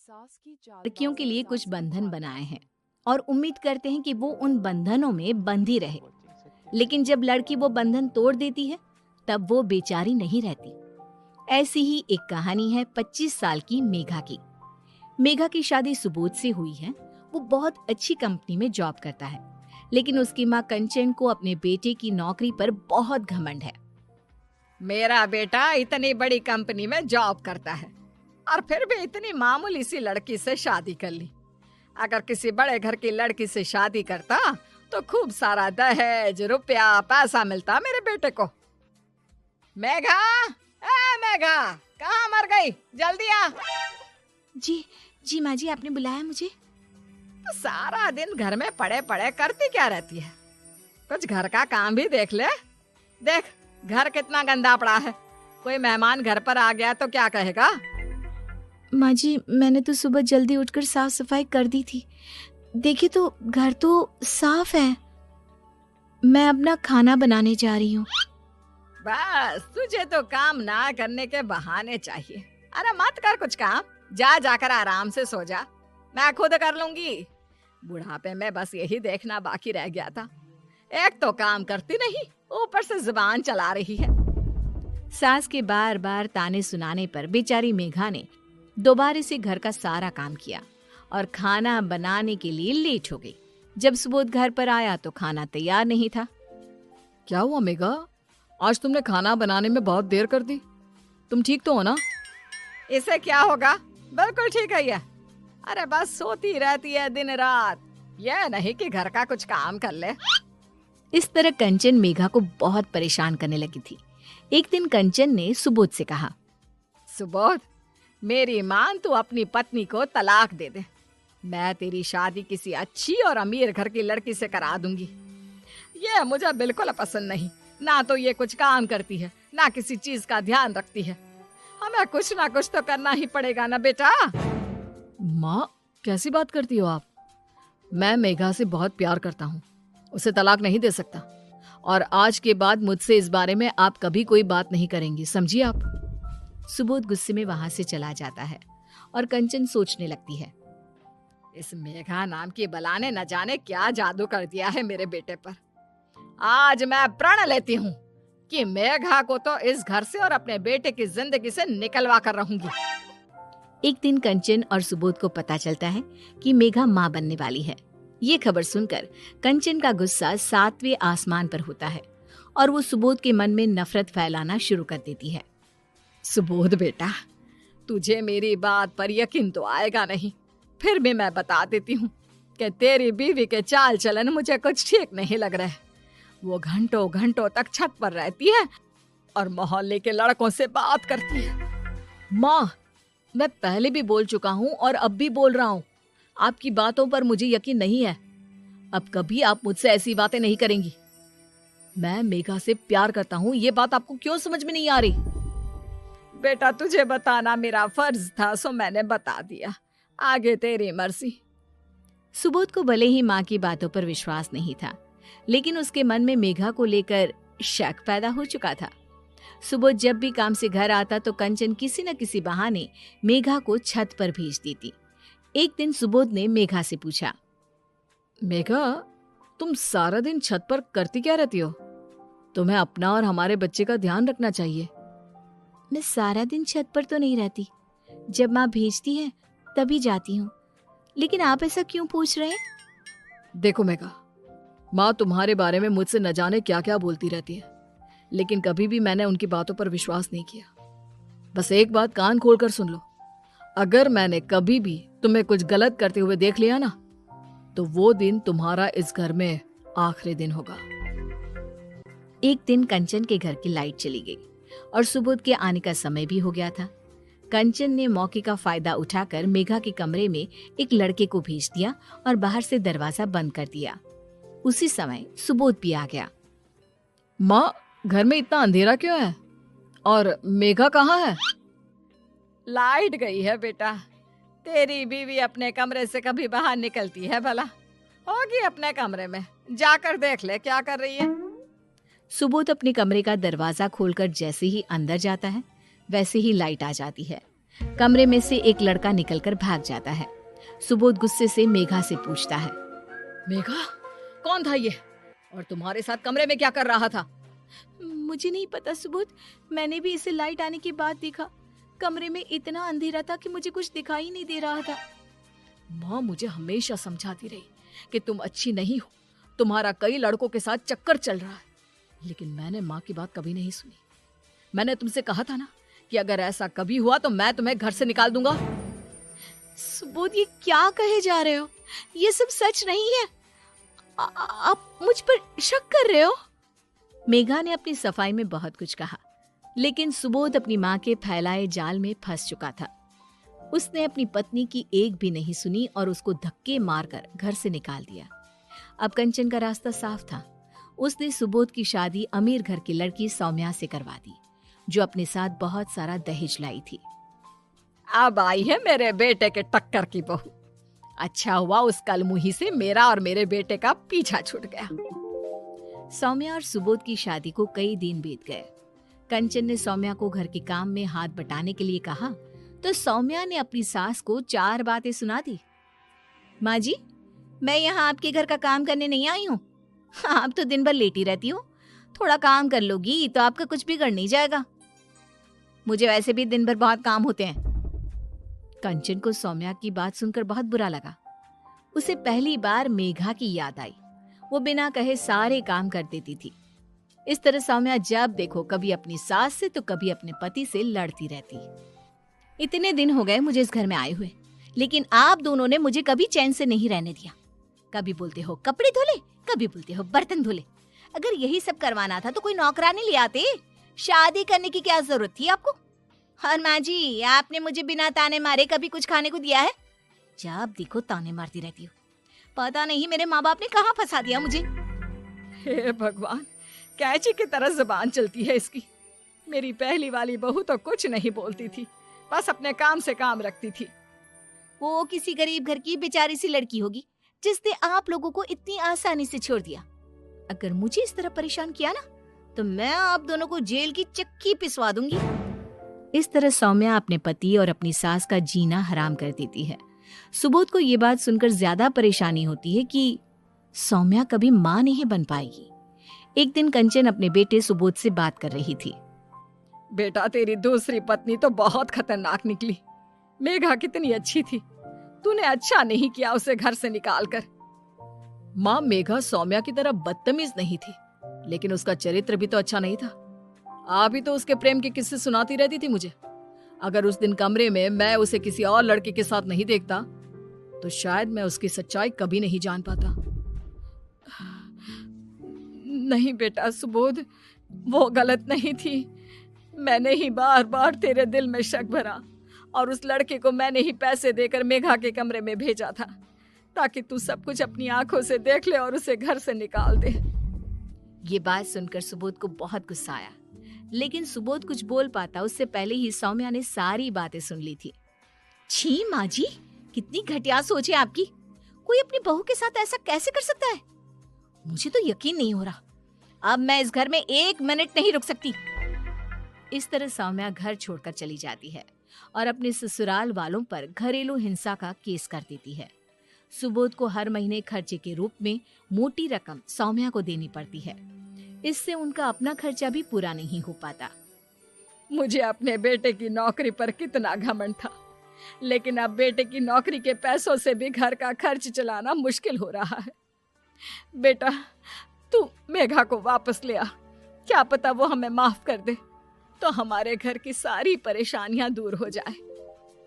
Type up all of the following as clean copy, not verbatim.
लड़कियों के लिए कुछ बंधन बनाए हैं और उम्मीद करते हैं कि वो उन बंधनों में बंधी रहे। लेकिन जब लड़की वो बंधन तोड़ देती है तब वो बेचारी नहीं रहती। ऐसी ही एक कहानी है 25 साल की मेघा की। मेघा की शादी सुबोध से हुई है। वो बहुत अच्छी कंपनी में जॉब करता है, लेकिन उसकी माँ कंचन को अपने बेटे की नौकरी पर बहुत घमंड है। मेरा बेटा इतनी बड़ी कंपनी में जॉब करता है और फिर भी इतनी मामूली सी लड़की से शादी कर ली। अगर किसी बड़े घर की लड़की से शादी करता तो खूब सारा दहेज, रुपया, पैसा मिलता मेरे बेटे को। मेघा, ए मेघा, कहाँ मर गई? जल्दी आ। जी माँ जी, आपने बुलाया मुझे? तो सारा दिन घर में पड़े पड़े करती क्या रहती है? कुछ घर का काम भी देख ले। देख, घर कितना गंदा पड़ा है। कोई मेहमान घर पर आ गया तो क्या कहेगा? माँ जी, मैंने तो सुबह जल्दी उठकर साफ सफाई कर दी थी। देखिए तो घर तो साफ है। मैं अपना खाना बनाने जा रही हूँ। बस तुझे तो काम ना करने के बहाने चाहिए। अरे मत कर कुछ काम, जाकर आराम से सो जा। मैं खुद कर लूंगी। बुढ़ापे में बस यही देखना बाकी रह गया था। एक तो काम करती नहीं, ऊपर से जुबान चला रही है। सास के बार बार ताने सुनाने पर बेचारी मेघा ने दोबारा से घर का सारा काम किया और खाना बनाने के लिए लेट हो गई। जब सुबोध घर पर आया तो खाना तैयार नहीं था। क्या हुआ मेघा? आज तुमने खाना बनाने में बहुत देर कर दी। तुम ठीक तो हो ना? इसे क्या होगा? बिल्कुल ठीक है ये। अरे बस सोती रहती है दिन रात। यह नहीं कि घर का कुछ काम कर ले। इस तरह कंचन मेघा को बहुत परेशान करने लगी थी। एक दिन कंचन ने सुबोध से कहा, सुबोध, मेरी मान तू अपनी पत्नी को तलाक दे दे। मैं तेरी शादी किसी अच्छी और अमीर घर की लड़की से करा दूंगी। ये मुझे बिल्कुल पसंद नहीं। ना तो ये कुछ काम करती है, ना किसी चीज का ध्यान रखती है। हमें कुछ ना कुछ तो करना ही पड़ेगा ना बेटा। माँ, कैसी बात करती हो आप? मैं मेघा से बहुत प्यार करता हूँ, उसे तलाक नहीं दे सकता। और आज के बाद मुझसे इस बारे में आप कभी कोई बात नहीं करेंगी, समझिए आप। सुबोध गुस्से में वहां से चला जाता है और कंचन सोचने लगती है, इस मेघा नाम की बला ने न जाने क्या जादू कर दिया है मेरे बेटे पर। आज मैं प्रण लेती हूँ कि मेघा को तो इस घर से और अपने बेटे की जिंदगी से निकलवा कर रहूंगी। एक दिन कंचन और सुबोध को पता चलता है कि मेघा माँ बनने वाली है। ये खबर सुनकर कंचन का गुस्सा 7वें आसमान पर होता है और वो सुबोध के मन में नफरत फैलाना शुरू कर देती है। सुबोध बेटा, तुझे मेरी बात पर यकीन तो आएगा नहीं, फिर भी मैं बता देती हूँ कि तेरी बीवी के चाल चलन मुझे कुछ ठीक नहीं लग रहे। वो घंटों घंटों तक छत पर रहती है और मोहल्ले के लड़कों से बात करती है। माँ, मैं पहले भी बोल चुका हूँ और अब भी बोल रहा हूँ, आपकी बातों पर मुझे यकीन नहीं है। अब कभी आप मुझसे ऐसी बातें नहीं करेंगी। मैं मेघा से प्यार करता हूँ, ये बात आपको क्यों समझ में नहीं आ रही? बेटा, तुझे बताना मेरा फर्ज था, सो मैंने बता दिया। आगे तेरी मर्जी। सुबोध को भले ही माँ की बातों पर विश्वास नहीं था, लेकिन उसके मन में मेघा को लेकर शक पैदा हो चुका था। सुबोध जब भी काम से घर आता तो कंचन किसी न किसी बहाने मेघा को छत पर भेज देती। एक दिन सुबोध ने मेघा से पूछा, मेघा, तुम सारा दिन छत पर करती क्या रहती हो? तुम्हें अपना और हमारे बच्चे का ध्यान रखना चाहिए। मैं सारा दिन छत पर तो नहीं रहती, जब माँ भेजती है तभी जाती हूँ। लेकिन आप ऐसा क्यों पूछ रहे हैं? देखो मेघा, माँ तुम्हारे बारे में मुझसे न जाने क्या क्या बोलती रहती है, लेकिन कभी भी मैंने उनकी बातों पर विश्वास नहीं किया। बस एक बात कान खोलकर सुन लो, अगर मैंने कभी भी तुम्हें कुछ गलत करते हुए देख लिया ना, तो वो दिन तुम्हारा इस घर में आखिरी दिन होगा। एक दिन कंचन के घर की लाइट चली गई और सुबोध के आने का समय भी हो गया था। कंचन ने मौके का फायदा उठाकर मेघा के कमरे में एक लड़के को भेज दिया और बाहर से दरवाजा बंद कर दिया। उसी समय सुबोध भी आ गया। माँ, घर में इतना अंधेरा क्यों है? और मेघा कहाँ है? लाइट गई है बेटा। तेरी बीवी अपने कमरे से कभी बाहर निकलती है भला? होगी अपने कमरे में, जाकर देख ले क्या कर रही है। सुबोध अपने कमरे का दरवाजा खोलकर जैसे ही अंदर जाता है, वैसे ही लाइट आ जाती है। कमरे में से एक लड़का निकलकर भाग जाता है। सुबोध गुस्से से मेघा से पूछता है, मेघा, कौन था ये और तुम्हारे साथ कमरे में क्या कर रहा था? मुझे नहीं पता सुबोध, मैंने भी इसे लाइट आने के बाद देखा। कमरे में इतना अंधेरा था कि मुझे कुछ दिखाई नहीं दे रहा था। माँ मुझे हमेशा समझाती रही कि तुम अच्छी नहीं हो, तुम्हारा कई लड़कों के साथ चक्कर चल रहा है, लेकिन मैंने माँ की बात कभी नहीं सुनी। मैंने तुमसे कहा था ना कि अगर ऐसा कभी हुआ तो मैं तुम्हें घर से निकाल दूंगा। सुबोध, ये क्या कहे जा रहे हो? ये सब सच नहीं है। आप मुझ पर शक कर रहे हो? मेघा ने अपनी सफाई में बहुत कुछ कहा, लेकिन सुबोध अपनी माँ के फैलाए जाल में फंस चुका था। उसने अपनी पत्नी की एक भी नहीं सुनी और उसको धक्के मारकर घर से निकाल दिया। अब कंचन का रास्ता साफ था। उसने सुबोध की शादी अमीर घर की लड़की सौम्या से करवा दी, जो अपने साथ बहुत सारा दहेज लाई थी। अब आई है मेरे बेटे के टक्कर की बहू। अच्छा हुआ उस कलमुही से मेरा और मेरे बेटे का पीछा छूट गया। सौम्या और सुबोध की शादी को कई दिन बीत गए। कंचन ने सौम्या को घर के काम में हाथ बटाने के लिए कहा तो सौम्या ने अपनी सास को 4 बातें सुना दी। माँ जी, मैं यहाँ आपके घर का काम करने नहीं आई हूँ। आप तो दिन भर लेटी रहती हो, थोड़ा काम कर लोगी तो आपका कुछ बिगड़ नहीं जाएगा। मुझे वैसे भी दिन भर बहुत काम होते हैं। कंचन को सौम्या की बात सुनकर बहुत बुरा लगा। उसे पहली बार मेघा की याद आई। वो बिना कहे सारे काम कर देती थी। इस तरह सौम्या जब देखो कभी अपनी सास से तो कभी अपने पति से लड़ती रहती। इतने दिन हो गए मुझे इस घर में आए हुए, लेकिन आप दोनों ने मुझे कभी चैन से नहीं रहने दिया। कभी बोलते हो कपड़े धोले, कभी बोलते हो बर्तन धोले। अगर यही सब करवाना था तो कोई नौकरानी ले आते। शादी करने की क्या जरूरत थी आपको? और माँ जी, आपने मुझे बिना ताने मारे कभी कुछ खाने को दिया है? जब देखो ताने मारती रहती हो। पता नहीं मेरे माँ बाप ने कहाँ फंसा दिया मुझे। हे भगवान, कैची की तरह जुबान चलती है इसकी। मेरी पहली वाली बहू तो कुछ नहीं बोलती थी, बस अपने काम से काम रखती थी। वो किसी गरीब घर की बेचारी सी लड़की होगी जिसने आप लोगों को इतनी आसानी से छोड़ दिया। अगर मुझे इस तरह परेशान किया ना तो मैं आप दोनों को जेल की चक्की पिसवा दूंगी। इस तरह सौम्या अपने पति और अपनी सास का जीना हराम कर देती है। सुबोध को ये बात सुनकर ज्यादा परेशानी होती है कि सौम्या कभी माँ नहीं बन पाएगी। एक दिन कंचन अपने बेटे सुबोध से बात कर रही थी। बेटा, तेरी दूसरी पत्नी तो बहुत खतरनाक निकली। मेघा कितनी अच्छी थी, तूने अच्छा नहीं किया उसे घर से निकाल कर। माँ, मेघा सौम्या की तरह बदतमीज नहीं थी, लेकिन उसका चरित्र भी तो अच्छा नहीं था। आप ही तो उसके प्रेम के किस्से सुनाती रहती थी मुझे। अगर उस दिन कमरे में मैं उसे किसी और लड़के के साथ नहीं देखता तो शायद मैं उसकी सच्चाई कभी नहीं जान पाता। नहीं बेटा सुबोध, वो गलत नहीं थी। मैंने ही बार बार तेरे दिल में शक भरा और उस लड़के को मैंने ही पैसे देकर मेघा के कमरे में भेजा था ताकि तू सब कुछ अपनी आंखों से देख ले और उसे घर से निकाल दे। ये बात सुनकर सुबोध को बहुत गुस्सा आया, लेकिन सुबोध कुछ बोल पाता उससे पहले ही सौम्या ने सारी बातें सुन ली थी। छी माँ जी, कितनी घटिया सोच है आपकी। कोई अपनी बहू के साथ ऐसा कैसे कर सकता है? मुझे तो यकीन नहीं हो रहा। अब मैं इस घर में 1 मिनट नहीं रुक सकती। इस तरह सौम्या घर छोड़कर चली जाती है और अपने ससुराल वालों पर घरेलू हिंसा का केस कर देती है। सुबोध को हर महीने खर्चे के रूप में मोटी रकम सौम्या को देनी पड़ती है। इससे उनका अपना खर्चा भी पूरा नहीं हो पाता। मुझे अपने बेटे की नौकरी पर कितना घमंड था, लेकिन अब बेटे की नौकरी के पैसों से भी घर का खर्च चलाना मुश्किल हो रहा है। बेटा, तू मेघा को वापस ले आ। क्या पता वो हमें माफ कर दे तो हमारे घर की सारी परेशानियां दूर हो जाए।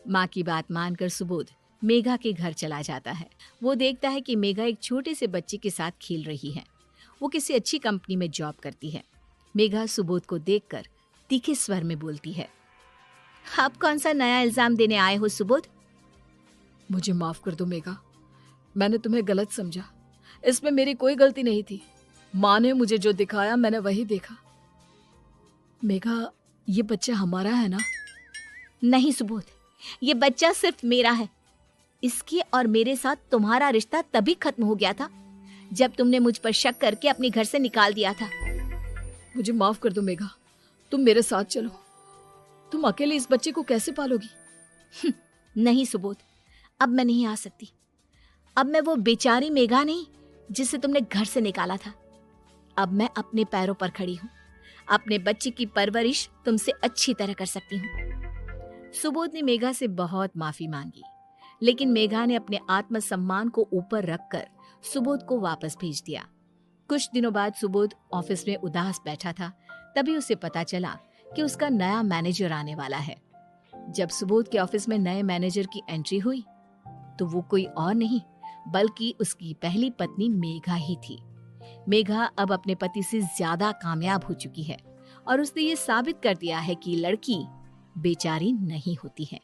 माँ की बात मानकर सुबोध मेघा के घर चला जाता है। वो देखता है कि मेघा एक छोटे से बच्चे के साथ खेल रही है। वो किसी अच्छी कंपनी में जॉब करती है। मेघा सुबोध को देखकर तीखे स्वर में बोलती है, आप कौन सा नया इल्जाम देने आए हो सुबोध? मुझे माफ कर दो मेघा, मैंने तुम्हें गलत समझा। इसमें मेरी कोई गलती नहीं थी। माँ ने मुझे जो दिखाया मैंने वही देखा। मेघा, ये बच्चा हमारा है ना? नहीं सुबोध, ये बच्चा सिर्फ मेरा है। इसके और मेरे साथ तुम्हारा रिश्ता तभी खत्म हो गया था जब तुमने मुझ पर शक करके अपने घर से निकाल दिया था। मुझे माफ कर दो मेघा, तुम मेरे साथ चलो। तुम अकेले इस बच्चे को कैसे पालोगी? नहीं सुबोध, अब मैं नहीं आ सकती। अब मैं वो बेचारी मेघा नहीं जिसे तुमने घर से निकाला था। अब मैं अपने पैरों पर खड़ी हूँ। अपने बच्चे की परवरिश तुमसे अच्छी तरह कर सकती हूँ। सुबोध ने मेघा से बहुत माफी मांगी, लेकिन मेघा ने अपने आत्मसम्मान को ऊपर रखकर सुबोध को वापस भेज दिया। कुछ दिनों बाद सुबोध ऑफिस में उदास बैठा था। तभी उसे पता चला कि उसका नया मैनेजर आने वाला है। जब सुबोध के ऑफिस में नए मैनेजर की एंट्री हुई तो वो कोई और नहीं बल्कि उसकी पहली पत्नी मेघा ही थी। मेघा अब अपने पति से ज्यादा कामयाब हो चुकी है और उसने ये साबित कर दिया है कि लड़की बेचारी नहीं होती है।